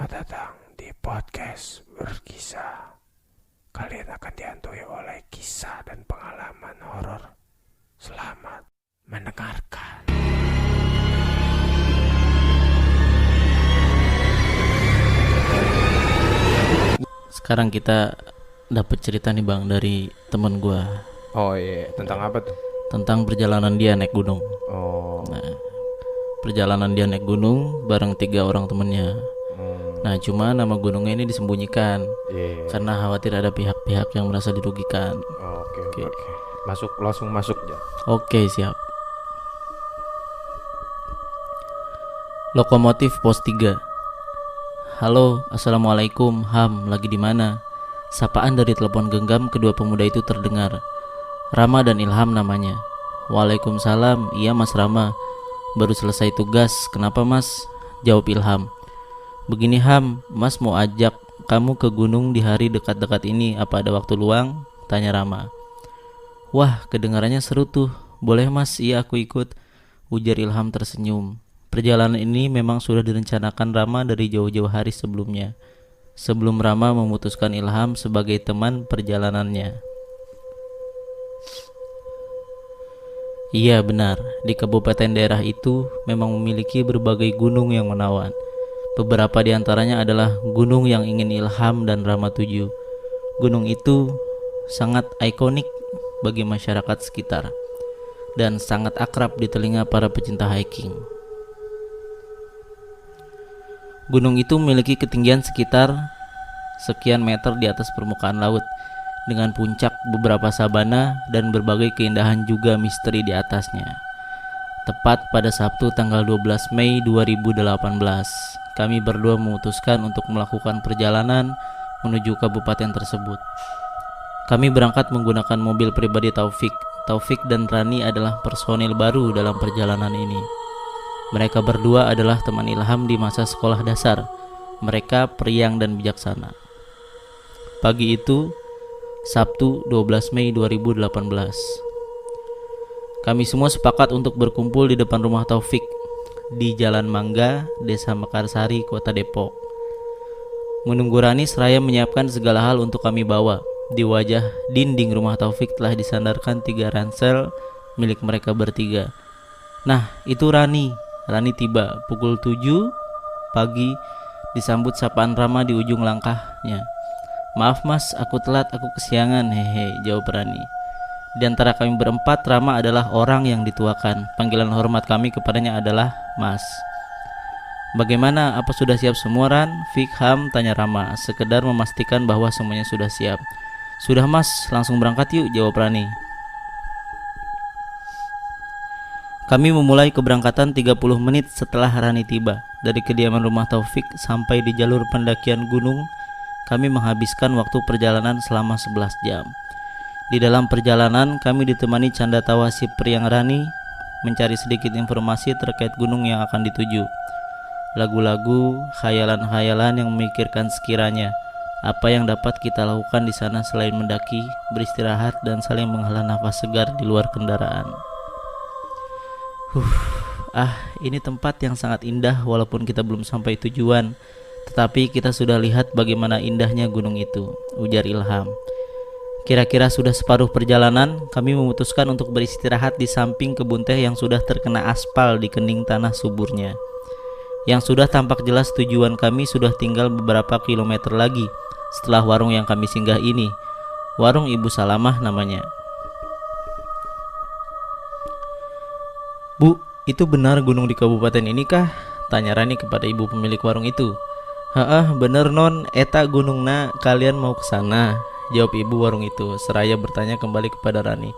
Selamat datang di podcast berkisah. Kalian akan dihantui oleh kisah dan pengalaman horor. Selamat mendengarkan. Sekarang kita dapat cerita nih Bang dari temen gua. Oh iya, tentang apa tuh? Tentang perjalanan dia naik gunung. Oh. Nah, perjalanan dia naik gunung bareng 3 orang temennya. Nah, cuma nama gunungnya ini disembunyikan karena khawatir ada pihak-pihak yang merasa dirugikan. Oke. Langsung masuk ya. Oke, siap. Lokomotif pos 3. Halo, assalamualaikum. Ham, lagi di mana? Sapaan dari telepon genggam kedua pemuda itu terdengar. Rama dan Ilham namanya. Waalaikumsalam. Iya Mas Rama. Baru selesai tugas. Kenapa Mas? Jawab Ilham. Begini Ham, Mas mau ajak kamu ke gunung di hari dekat-dekat ini. Apa ada waktu luang? Tanya Rama. Wah, kedengarannya seru tuh. Boleh Mas, iya aku ikut. Ujar Ilham tersenyum. Perjalanan ini memang sudah direncanakan Rama dari jauh-jauh hari sebelumnya. Sebelum Rama memutuskan Ilham sebagai teman perjalanannya. Iya benar, di kabupaten daerah itu memang memiliki berbagai gunung yang menawan. Beberapa di antaranya adalah gunung yang ingin Ilham dan Rama tuju. Gunung itu sangat ikonik bagi masyarakat sekitar dan sangat akrab di telinga para pecinta hiking. Gunung itu memiliki ketinggian sekitar sekian meter di atas permukaan laut, dengan puncak beberapa sabana dan berbagai keindahan juga misteri di atasnya. Tepat pada Sabtu tanggal 12 Mei 2018, kami berdua memutuskan untuk melakukan perjalanan menuju kabupaten tersebut. Kami berangkat menggunakan mobil pribadi Taufik. Taufik dan Rani adalah personil baru dalam perjalanan ini. Mereka berdua adalah teman Ilham di masa sekolah dasar. Mereka periang dan bijaksana. Pagi itu, Sabtu 12 Mei 2018, kami semua sepakat untuk berkumpul di depan rumah Taufik di Jalan Mangga, Desa Mekarsari, Kota Depok. Menunggu Rani, seraya menyiapkan segala hal untuk kami bawa. Di wajah dinding rumah Taufik telah disandarkan 3 ransel milik mereka bertiga. Nah, itu Rani. Rani tiba pukul 7 pagi, disambut sapaan Rama di ujung langkahnya. Maaf Mas, aku telat, aku kesiangan. Hehe, jawab Rani. Di antara kami berempat, Rama adalah orang yang dituakan. Panggilan hormat kami kepadanya adalah Mas. Bagaimana, apa sudah siap semua Ran? Fik, Ham, tanya Rama, sekedar memastikan bahwa semuanya sudah siap. Sudah Mas, langsung berangkat yuk, jawab Rani. Kami memulai keberangkatan 30 menit setelah Rani tiba. Dari kediaman rumah Taufik sampai di jalur pendakian gunung, kami menghabiskan waktu perjalanan selama 11 jam. Di dalam perjalanan, kami ditemani canda tawa si periang Rani, mencari sedikit informasi terkait gunung yang akan dituju. Lagu-lagu, khayalan-khayalan yang memikirkan sekiranya apa yang dapat kita lakukan di sana selain mendaki, beristirahat, dan saling menghela nafas segar di luar kendaraan. Ini tempat yang sangat indah walaupun kita belum sampai tujuan. Tetapi kita sudah lihat bagaimana indahnya gunung itu, ujar Ilham. Kira-kira sudah separuh perjalanan, kami memutuskan untuk beristirahat di samping kebun teh yang sudah terkena aspal di kening tanah suburnya. Yang sudah tampak jelas tujuan kami sudah tinggal beberapa kilometer lagi setelah warung yang kami singgah ini. Warung Ibu Salamah namanya. Bu, itu benar gunung di kabupaten ini kah? Tanya Rani kepada ibu pemilik warung itu. Bener non, eta gunungna, kalian mau ke sana? Jawab ibu warung itu, seraya bertanya kembali kepada Rani.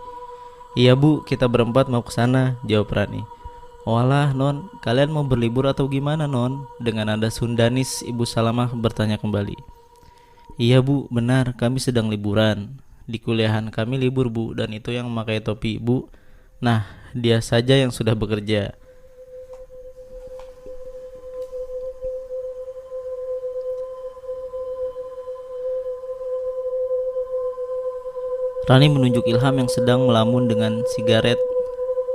Iya bu, kita berempat mau ke sana, jawab Rani. Walah non, kalian mau berlibur atau gimana non? Dengan nada Sundanis, Ibu Salamah bertanya kembali. Iya bu, benar, kami sedang liburan. Di kuliahan kami libur bu, dan itu yang memakai topi bu. Nah, dia saja yang sudah bekerja. Rani menunjuk Ilham yang sedang melamun dengan sigaret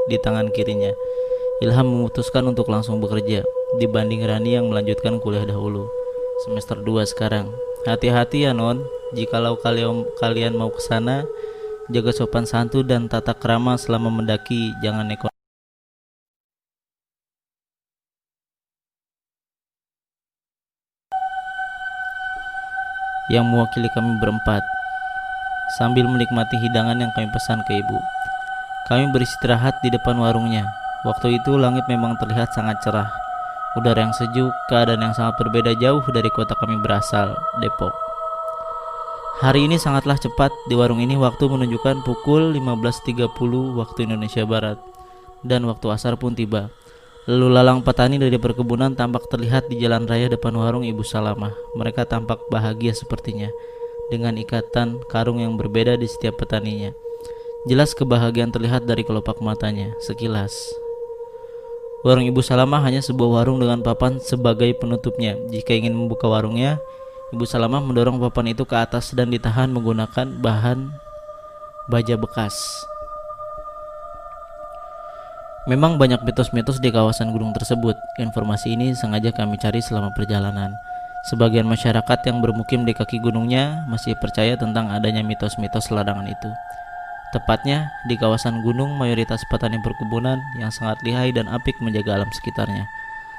di tangan kirinya. Ilham memutuskan untuk langsung bekerja dibanding Rani yang melanjutkan kuliah dahulu. semester 2 sekarang. Hati-hati ya non, jikalau kalian mau ke sana, jaga sopan santun dan tata krama selama mendaki, jangan neko. Yang mewakili kami berempat, sambil menikmati hidangan yang kami pesan ke ibu. Kami beristirahat di depan warungnya. Waktu itu langit memang terlihat sangat cerah. Udara yang sejuk, keadaan yang sangat berbeda jauh dari kota kami berasal, Depok. Hari ini sangatlah cepat. Di warung ini waktu menunjukkan pukul 15.30 waktu Indonesia Barat. Dan waktu asar pun tiba. Lalu lalang petani dari perkebunan tampak terlihat di jalan raya depan warung Ibu Salamah. Mereka tampak bahagia sepertinya, dengan ikatan karung yang berbeda di setiap petaninya. Jelas kebahagiaan terlihat dari kelopak matanya, sekilas. Warung Ibu Salamah hanya sebuah warung dengan papan sebagai penutupnya. Jika ingin membuka warungnya, Ibu Salamah mendorong papan itu ke atas dan ditahan menggunakan bahan baja bekas. Memang banyak mitos-mitos di kawasan gunung tersebut. Informasi ini sengaja kami cari selama perjalanan. Sebagian masyarakat yang bermukim di kaki gunungnya masih percaya tentang adanya mitos-mitos ladangan itu. Tepatnya di kawasan gunung mayoritas petani perkebunan yang sangat lihai dan apik menjaga alam sekitarnya.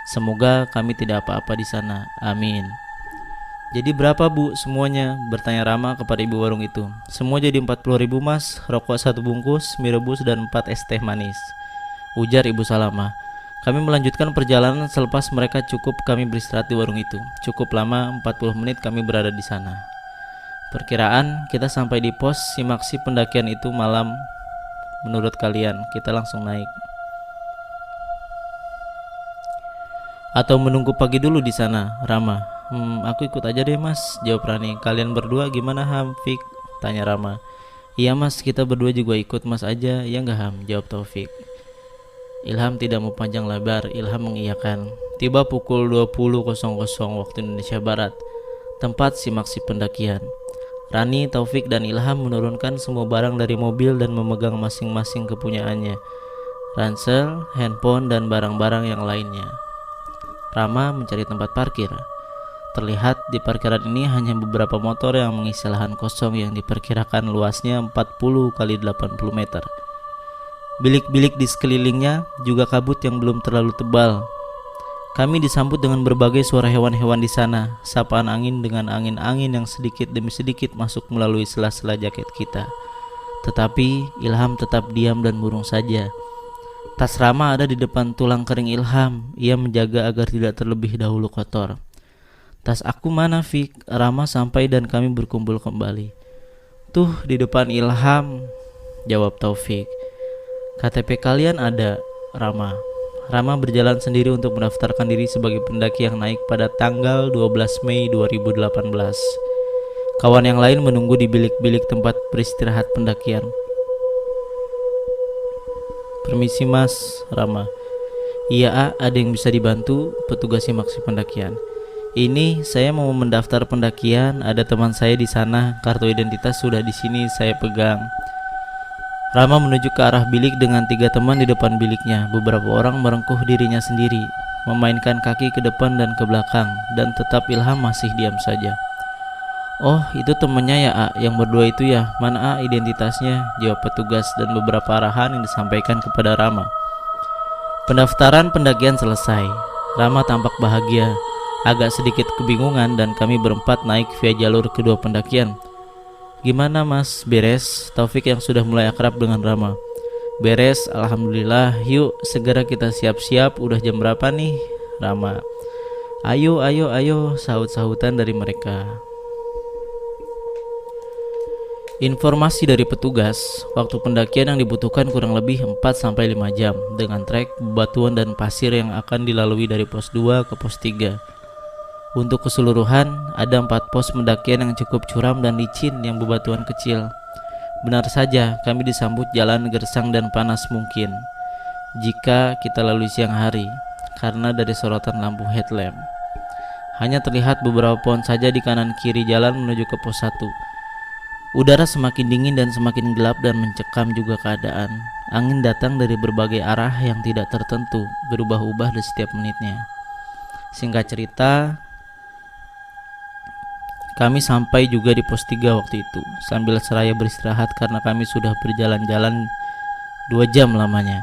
Semoga kami tidak apa-apa di sana. Amin. Jadi berapa bu semuanya? Bertanya Rama kepada ibu warung itu. Semua jadi 40.000 mas, rokok 1 bungkus, mie rebus dan 4 es teh manis, ujar Ibu Salamah. Kami melanjutkan perjalanan selepas mereka cukup kami beristirahat di warung itu. Cukup lama, 40 menit kami berada di sana. Perkiraan kita sampai di pos simaksi pendakian itu malam. Menurut kalian, kita langsung naik atau menunggu pagi dulu di sana? Rama. Aku ikut aja deh mas, jawab Rani. Kalian berdua gimana Ham, Fik? Tanya Rama. Iya mas, kita berdua juga ikut mas aja, ya nggak Ham? Jawab Taufik. Ilham tidak mau panjang lebar, Ilham mengiyakan. Tiba pukul 20.00 waktu Indonesia Barat, tempat simaksi pendakian. Rani, Taufik, dan Ilham menurunkan semua barang dari mobil dan memegang masing-masing kepunyaannya, ransel, handphone, dan barang-barang yang lainnya. Rama mencari tempat parkir. Terlihat di parkiran ini hanya beberapa motor yang mengisi lahan kosong yang diperkirakan luasnya 40 x 80 meter. Bilik-bilik di sekelilingnya juga kabut yang belum terlalu tebal. Kami disambut dengan berbagai suara hewan-hewan di sana, sapaan angin dengan angin-angin yang sedikit demi sedikit masuk melalui sela-sela jaket kita. Tetapi Ilham tetap diam dan murung saja. Tas Rama ada di depan tulang kering Ilham. Ia menjaga agar tidak terlebih dahulu kotor. Tas aku mana Fik? Rama sampai dan kami berkumpul kembali. Tuh di depan Ilham, jawab Taufik. KTP kalian ada, Rama. Rama berjalan sendiri untuk mendaftarkan diri sebagai pendaki yang naik pada tanggal 12 Mei 2018. Kawan yang lain menunggu di bilik-bilik tempat beristirahat pendakian. Permisi mas, Rama. Iya ada yang bisa dibantu? Petugas simaksi pendakian. Ini saya mau mendaftar pendakian, ada teman saya di sana, kartu identitas sudah di sini saya pegang. Rama menuju ke arah bilik dengan 3 teman di depan biliknya. Beberapa orang merengkuh dirinya sendiri, memainkan kaki ke depan dan ke belakang, dan tetap Ilham masih diam saja. Oh, itu temannya ya, A, yang berdua itu ya. Mana A identitasnya? Jawab petugas dan beberapa arahan yang disampaikan kepada Rama. Pendaftaran pendakian selesai. Rama tampak bahagia, agak sedikit kebingungan, dan kami berempat naik via jalur kedua pendakian. Gimana mas, beres? Taufik yang sudah mulai akrab dengan Rama. Beres, alhamdulillah. Yuk segera kita siap-siap. Udah jam berapa nih? Rama. Ayo, sahut-sahutan dari mereka. Informasi dari petugas, waktu pendakian yang dibutuhkan kurang lebih 4-5 jam dengan trek, bebatuan dan pasir yang akan dilalui dari pos 2 ke pos 3. Untuk keseluruhan, ada 4 pos pendakian yang cukup curam dan licin yang bebatuan kecil. Benar saja, kami disambut jalan gersang dan panas mungkin jika kita lalui siang hari, karena dari sorotan lampu headlamp. Hanya terlihat beberapa pohon saja di kanan kiri jalan menuju ke pos 1. Udara semakin dingin dan semakin gelap dan mencekam juga keadaan. Angin datang dari berbagai arah yang tidak tertentu, berubah-ubah di setiap menitnya. Singkat cerita, Kami sampai juga di pos 3 waktu itu, sambil seraya beristirahat karena kami sudah berjalan-jalan 2 jam lamanya.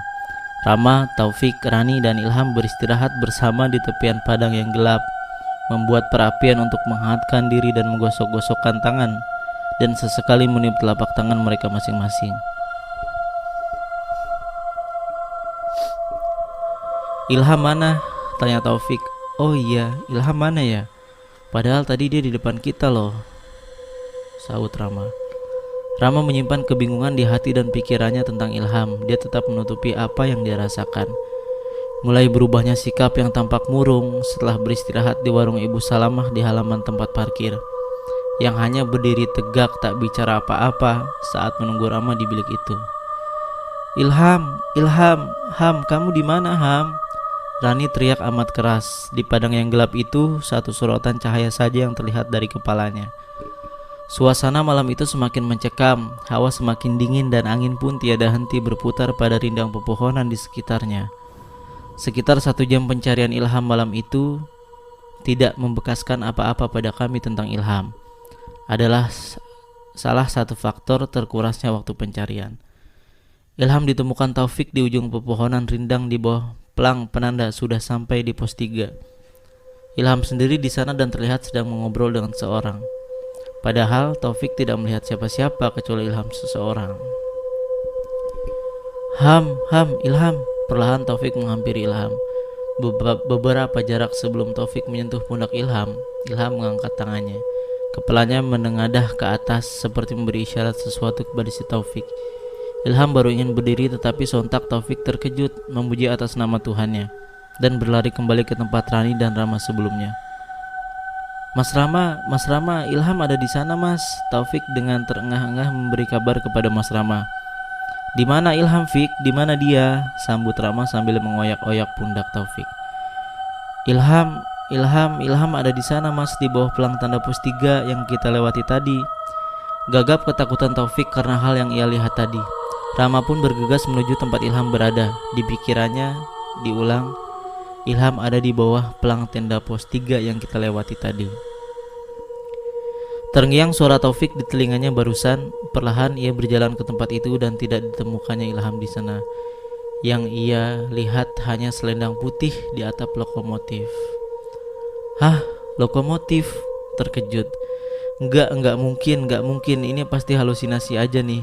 Rama, Taufik, Rani, dan Ilham beristirahat bersama di tepian padang yang gelap, membuat perapian untuk menghangatkan diri dan menggosok-gosokkan tangan, dan sesekali meniup telapak tangan mereka masing-masing. Ilham mana? Tanya Taufik. Oh iya, Ilham mana ya? Padahal tadi dia di depan kita loh, sahut Rama. Rama menyimpan kebingungan di hati dan pikirannya tentang Ilham. Dia tetap menutupi apa yang dia rasakan. Mulai berubahnya sikap yang tampak murung setelah beristirahat di warung Ibu Salamah di halaman tempat parkir, yang hanya berdiri tegak tak bicara apa-apa saat menunggu Rama di bilik itu. Ilham, Ilham, Ham, kamu di mana, Ham? Rani teriak amat keras. Di padang yang gelap itu, satu sorotan cahaya saja yang terlihat dari kepalanya. Suasana malam itu semakin mencekam, hawa semakin dingin dan angin pun tiada henti berputar pada rindang pepohonan di sekitarnya. Sekitar 1 jam pencarian Ilham malam itu tidak membekaskan apa-apa pada kami tentang Ilham. Adalah salah satu faktor terkurasnya waktu pencarian. Ilham ditemukan Taufik di ujung pepohonan rindang di bawah pelang penanda sudah sampai di pos 3. Ilham sendiri di sana dan terlihat sedang mengobrol dengan seorang. Padahal Taufik tidak melihat siapa-siapa kecuali Ilham seseorang. Ham, Ilham. Perlahan Taufik menghampiri Ilham. Beberapa jarak sebelum Taufik menyentuh pundak Ilham, Ilham mengangkat tangannya. Kepalanya menengadah ke atas seperti memberi isyarat sesuatu kepada si Taufik. Ilham baru ingin berdiri tetapi sontak Taufik terkejut, memuji atas nama Tuhannya, dan berlari kembali ke tempat Rani dan Rama sebelumnya. Mas Rama, Ilham ada di sana, Mas. Taufik dengan terengah-engah memberi kabar kepada Mas Rama. Di mana Ilham, Fik? Di mana dia? Sambut Rama sambil mengoyak-oyak pundak Taufik. Ilham ada di sana, Mas, di bawah pelang tanda pos 3 yang kita lewati tadi. Gagap ketakutan Taufik karena hal yang ia lihat tadi. Rama pun bergegas menuju tempat Ilham berada. Di pikirannya diulang, Ilham ada di bawah pelang tenda pos 3 yang kita lewati tadi. Terngiang suara Taufik di telinganya barusan. Perlahan ia berjalan ke tempat itu dan tidak ditemukannya Ilham di sana. Yang ia lihat hanya selendang putih di atap lokomotif. Hah, lokomotif? Terkejut. Enggak mungkin, ini pasti halusinasi aja nih.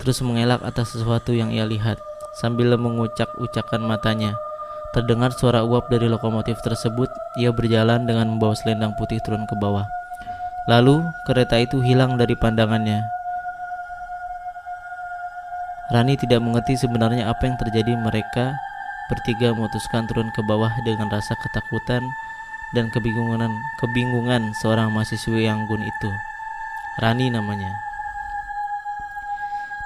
Terus mengelak atas sesuatu yang ia lihat, sambil mengucak-ucakkan matanya. Terdengar suara uap dari lokomotif tersebut. Ia berjalan dengan membawa selendang putih turun ke bawah. Lalu kereta itu hilang dari pandangannya. Rani tidak mengerti sebenarnya apa yang terjadi. Mereka bertiga memutuskan turun ke bawah dengan rasa ketakutan dan kebingungan seorang mahasiswi yang gun itu. Rani namanya.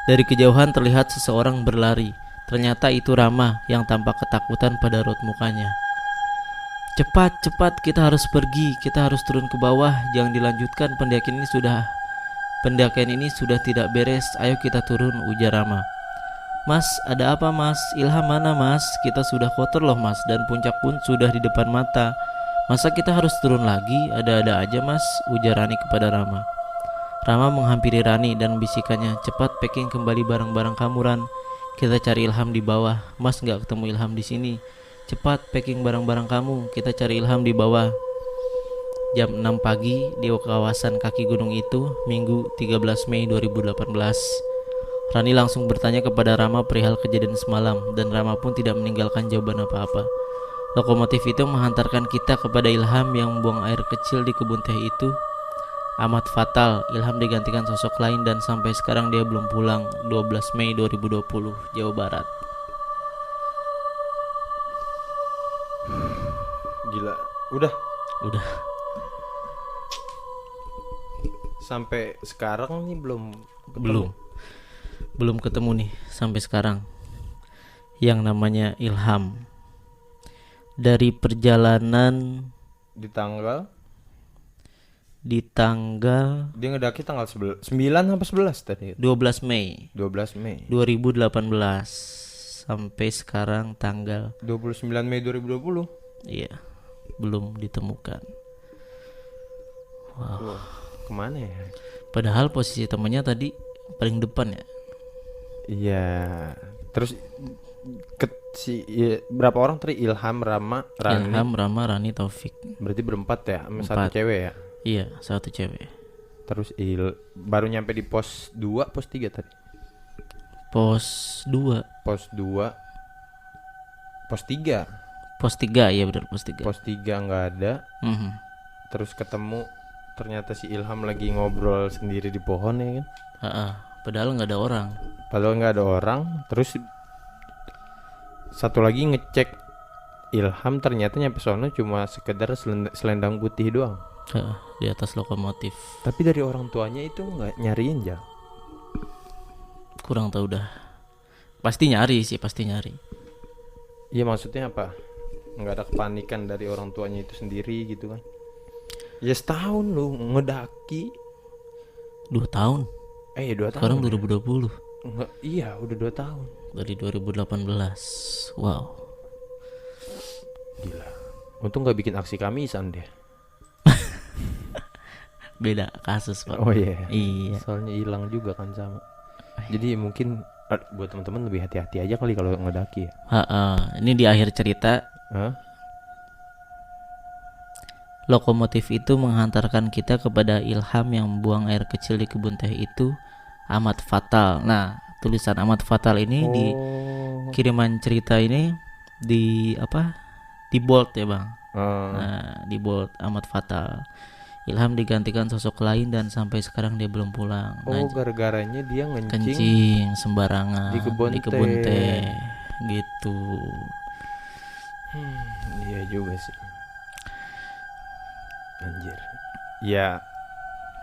Dari kejauhan terlihat seseorang berlari. Ternyata itu Rama yang tampak ketakutan pada raut mukanya. Cepat, kita harus pergi. Kita harus turun ke bawah. Jangan dilanjutkan, pendakian ini sudah tidak beres. Ayo kita turun, ujar Rama. Mas, ada apa, Mas? Ilham mana, Mas? Kita sudah kotor loh, Mas, dan puncak pun sudah di depan mata. Masa kita harus turun lagi? Ada-ada aja, Mas, ujar Rani kepada Rama. Rama menghampiri Rani dan bisikannya, cepat packing kembali barang-barang kamu, Ran. Kita cari Ilham di bawah. Mas gak ketemu Ilham di sini. Cepat packing barang-barang kamu. Kita cari Ilham di bawah. Jam 6 pagi di kawasan kaki gunung itu, Minggu 13 Mei 2018. Rani langsung bertanya kepada Rama perihal kejadian semalam, dan Rama pun tidak meninggalkan jawaban apa-apa. Lokomotif itu menghantarkan kita kepada Ilham yang membuang air kecil di kebun teh itu. Amat fatal, Ilham digantikan sosok lain dan sampai sekarang dia belum pulang. 12 Mei 2020, Jawa Barat. Gila, udah. Sampai sekarang nih belum ketemu nih sampai sekarang yang namanya Ilham. Dari perjalanan di tanggal dia ngedaki tanggal 9 apa 11 tadi? 12 Mei 2018 sampai sekarang tanggal 29 Mei 2020. Iya, belum ditemukan. Wah, kemana ya? Padahal posisi temennya tadi paling depan ya. Iya. Terus berapa orang tadi? Ilham, Rama, Rani. Ilham, Rama, Rani, Taufik. Berarti berempat ya, sama satu Empat. cewek ya. Iya, satu cewek. Terus baru nyampe di pos 2, pos 3 tadi. Pos 2. Pos 2. Pos 3. Pos 3, iya benar pos 3. Pos 3 nggak ada. Mhm. Terus ketemu, ternyata si Ilham lagi ngobrol sendiri di pohon ya kan. Heeh. Padahal nggak ada orang. Padahal nggak ada orang. Terus satu lagi ngecek Ilham, ternyata nyampe sono cuma sekedar selendang putih doang. Heeh, di atas lokomotif. Tapi dari orang tuanya itu nggak nyariin Jal. Kurang tahu dah. Pasti nyari sih, pasti nyari. Iya, maksudnya apa? Nggak ada kepanikan dari orang tuanya itu sendiri gitu kan? Ya setahun lu ngedaki. 2 tahun. 2 tahun. Sekarang ya? 2020. Enggak, iya udah 2 tahun. Dari 2018. Wow. Gila. Untung nggak bikin aksi kamisan deh. Beda kasus, Pak. Oh iya. Iya. Soalnya hilang juga kan sama. Jadi mungkin buat teman-teman lebih hati-hati aja kali kalau ngedaki ya. Ini di akhir cerita, Hah? lokomotif itu menghantarkan kita kepada ilham yang membuang air kecil di kebun teh itu amat fatal. Nah, tulisan amat fatal ini di kiriman cerita ini di apa? Di bold ya, Bang. Nah, di bold amat fatal. Ilham digantikan sosok lain dan sampai sekarang dia belum pulang. Nah, Gara-garanya dia kencing sembarangan di kebun teh gitu. Iya juga sih. Anjir. Ya,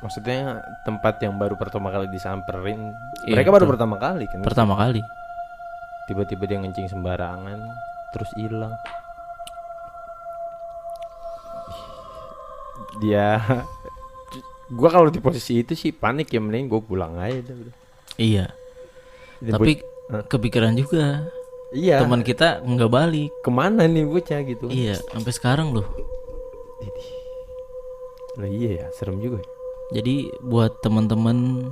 maksudnya tempat yang baru pertama kali disamperin. Iya, Mereka baru betul. pertama kali kan. Pertama kali. Tiba-tiba dia ngencing sembarangan, terus hilang. Dia gua kalau di posisi itu sih panik ya, mending gue pulang aja udah. Iya. Tapi kepikiran juga. Iya. Teman kita nggak balik. Kemana nih bocah gitu? Iya, sampai sekarang loh. Lah iya ya, serem juga. Jadi buat teman-teman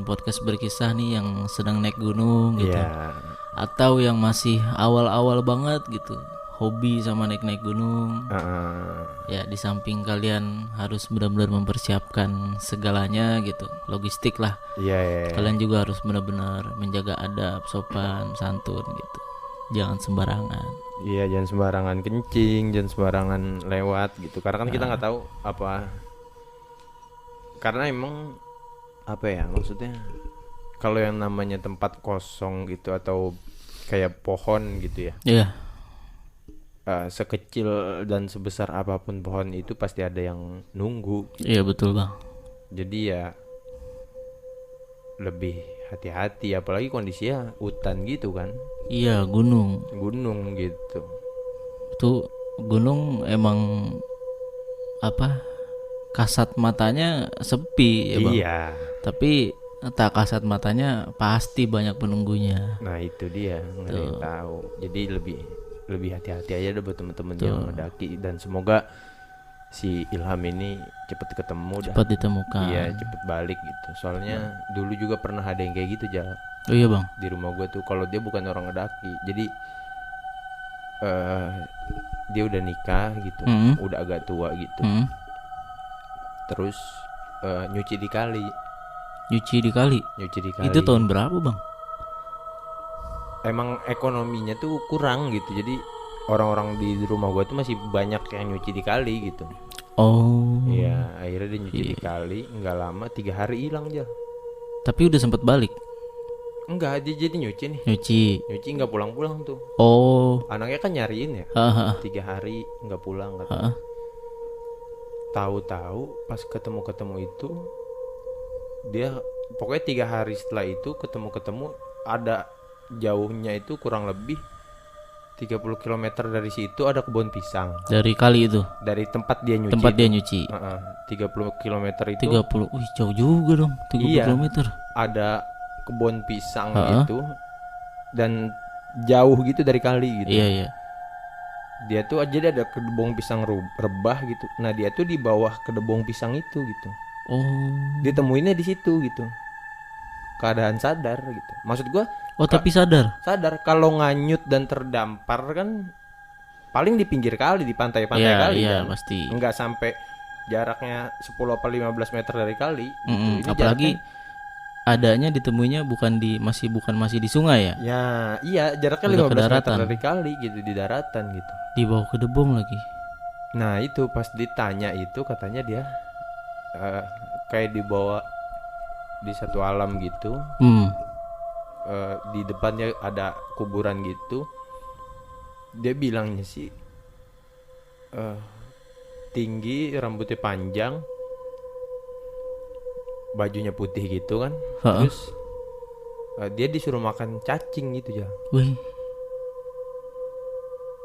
podcast berkisah nih yang sedang naik gunung gitu, Iya. atau yang masih awal-awal banget gitu, hobi sama naik-naik gunung. Ya di samping kalian harus benar-benar mempersiapkan segalanya gitu, logistik lah. Iya. Kalian juga harus benar-benar menjaga adab, sopan, santun gitu. Jangan sembarangan. Iya, jangan sembarangan kencing, jangan sembarangan lewat gitu. Karena kan kita nggak tahu apa. Karena emang apa ya, maksudnya kalau yang namanya tempat kosong gitu atau kayak pohon gitu ya. Iya. Sekecil dan sebesar apapun pohon itu pasti ada yang nunggu. Iya betul, Bang. Jadi ya lebih hati-hati, apalagi kondisinya hutan gitu kan. Iya, gunung. Gunung gitu. Itu gunung emang apa? Kasat matanya sepi ya, Bang. Iya. Tapi tak kasat matanya pasti banyak penunggunya. Nah itu dia, nggak ada yang tahu. Jadi lebih hati-hati aja deh buat temen-temen yang mendaki, dan semoga si Ilham ini cepet ketemu, Cepat ditemukan. Iya, cepet balik gitu. Soalnya dulu juga pernah ada yang kayak gitu Jal. Oh iya, Bang. Di rumah gue tuh, kalau dia bukan orang ngedaki, jadi dia udah nikah gitu, udah agak tua gitu. Terus nyuci di kali. Nyuci di kali. Itu tahun berapa, Bang? Emang ekonominya tuh kurang gitu, jadi orang-orang di rumah gue tuh masih banyak yang nyuci di kali gitu. Oh. Iya, akhirnya dia nyuci di kali, nggak lama 3 hari hilang aja. Tapi udah sempet balik. Enggak, dia jadi nyuci nih. Nyuci nggak pulang-pulang tuh. Oh. Anaknya kan nyariin ya. 3 hari nggak pulang katanya. Tahu-tahu pas ketemu itu dia pokoknya 3 hari setelah itu ketemu ada jauhnya itu kurang lebih 30 km dari situ ada kebun pisang. Dari kali itu. Dari tempat dia nyuci. 30 km itu. 30. Wih, jauh juga dong. 30 km. Ada kebun pisang gitu dan jauh gitu dari kali gitu. Iya. Dia tuh jadi ada kedebong pisang rebah gitu. Nah dia tuh di bawah kedebong pisang itu gitu. Oh. Ditemuinnya di situ gitu. Keadaan sadar gitu. Maksud gua Oh, tapi sadar. sadar kalau nganyut dan terdampar kan paling di pinggir kali, di pantai-pantai Iya, kali iya, kan. pasti. Enggak sampai jaraknya 10 apa 15 meter dari kali gitu. Mm-mm. Ini Apalagi jaraknya- adanya ditemuinya bukan masih di sungai ya, ya iya jaraknya Udah ke 15 meter daratan. dari kali gitu, di daratan gitu. di bawah kedebong lagi. Nah itu pas ditanya itu katanya dia kayak dibawa di satu alam gitu. Di depannya ada kuburan gitu. Dia bilangnya sih tinggi, rambutnya panjang, bajunya putih gitu kan. Ha-ha. Terus dia disuruh makan cacing gitu ya. Wih,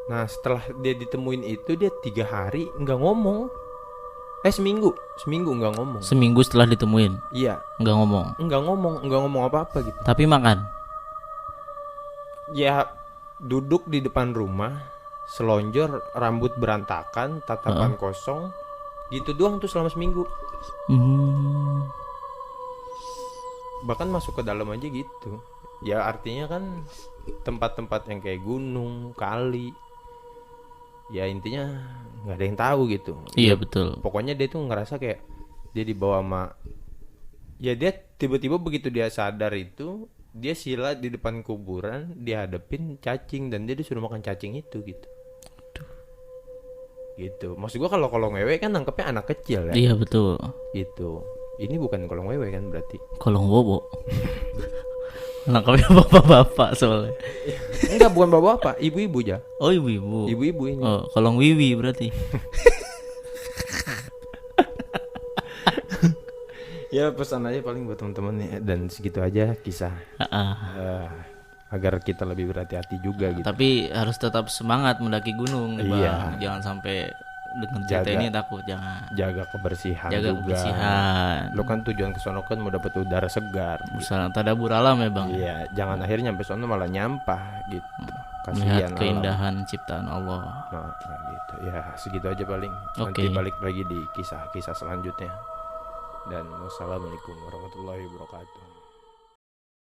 Nah setelah dia ditemuin itu dia 3 hari nggak ngomong. Seminggu nggak ngomong. seminggu setelah ditemuin Iya, nggak ngomong, nggak ngomong apa-apa gitu. tapi makan. Ya duduk di depan rumah, selonjor, rambut berantakan, tatapan kosong, gitu doang tuh selama seminggu. Bahkan masuk ke dalam aja gitu. Ya artinya kan tempat-tempat yang kayak gunung, kali, ya intinya nggak ada yang tahu gitu. Iya Ya, betul. pokoknya dia tuh ngerasa kayak dia dibawa sama, ya dia tiba-tiba begitu dia sadar itu dia sila di depan kuburan, dia hadapin cacing dan dia disuruh makan cacing itu gitu. Gitu. Maksud gua kalau kolong wewe kan nangkepnya anak kecil ya. Iya betul. Gitu. Ini bukan kolong wewe kan berarti. Kolong bobo. Nangkapnya bapak-bapak soalnya. Enggak, bukan bapak-bapak, ibu-ibu aja. Oh, ibu-ibu. Ibu-ibu ini. Oh, kolong wiwi berarti. Ya pesan aja paling buat teman-teman ya, dan segitu aja kisah agar kita lebih berhati-hati juga gitu. Tapi harus tetap semangat mendaki gunung, Bang. Iya. Jangan sampai dengan cerita Jaga. ini takut, jangan. Jaga kebersihan Jaga juga. kebersihan. Lo kan tujuan ke sono kan mau dapat udara segar. Misalnya tadabur alam ya, Bang. Iya, jangan akhirnya nyampe sono malah nyampah gitu. Melihat Kasihan keindahan ciptaan Allah. Nah, gitu. Ya, segitu aja paling. Oke. Nanti balik lagi di kisah-kisah selanjutnya. Dan wassalamualaikum warahmatullahi wabarakatuh.